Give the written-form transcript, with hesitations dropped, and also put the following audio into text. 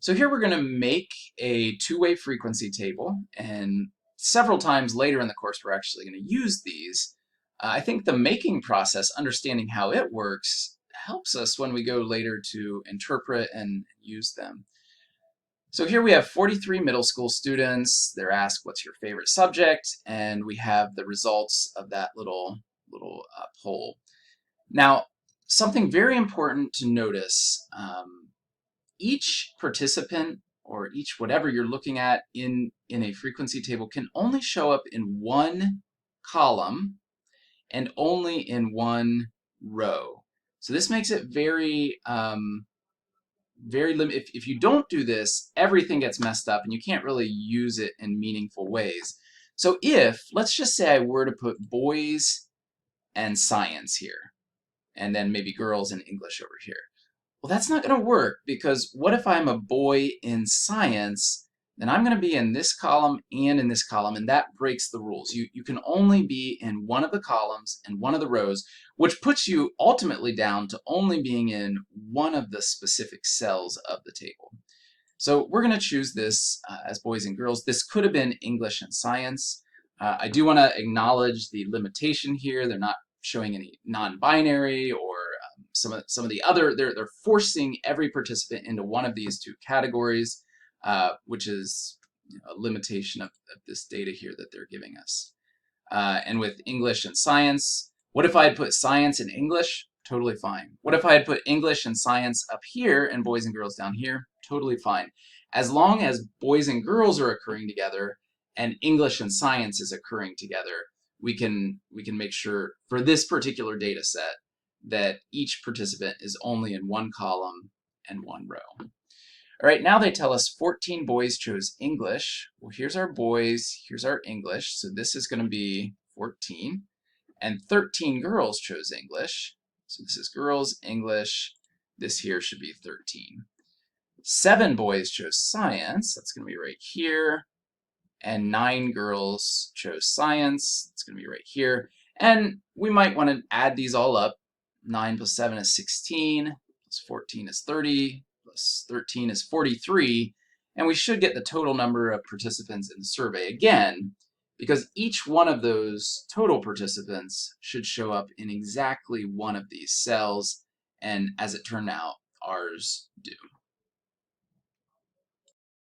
So here we're going to make a two-way frequency table, and several times later in the course we're actually going to use these. I think the making process, understanding how it works, helps us when we go later to interpret and use them. So here we have 43 middle school students. They're asked, what's your favorite subject? And we have the results of that little poll. Now, something very important to notice, each participant or each whatever you're looking at in a frequency table can only show up in one column and only in one row. So this makes it very limited. If you don't do this, everything gets messed up and you can't really use it in meaningful ways. So if, let's just say I were to put boys and science here, and then maybe girls and English over here. Well, that's not going to work, because what if I'm a boy in science? Then I'm going to be in this column and in this column, and that breaks the rules. You can only be in one of the columns and one of the rows, which puts you ultimately down to only being in one of the specific cells of the table. So we're going to choose this as boys and girls. This could have been English and science. I do want to acknowledge the limitation here. They're not showing any non-binary or some of the other. They're forcing every participant into one of these two categories, which is a limitation of this data here that they're giving us. And with English and science, what if I had put science and English? Totally fine. What if I had put English and science up here and boys and girls down here? Totally fine. As long as boys and girls are occurring together and English and science is occurring together, we can make sure for this particular data set that each participant is only in one column and one row. All right, now they tell us 14 boys chose English. Well, here's our boys, here's our English, so this is going to be 14. And 13 girls chose English. So this is girls, English. This here should be 13. 7 boys chose science. That's going to be right here. And 9 girls chose science. It's going to be right here. And we might want to add these all up. 9 plus 7 is 16. Plus 14 is 30. Plus 13 is 43. And we should get the total number of participants in the survey again, because each one of those total participants should show up in exactly one of these cells, and as it turned out, ours do.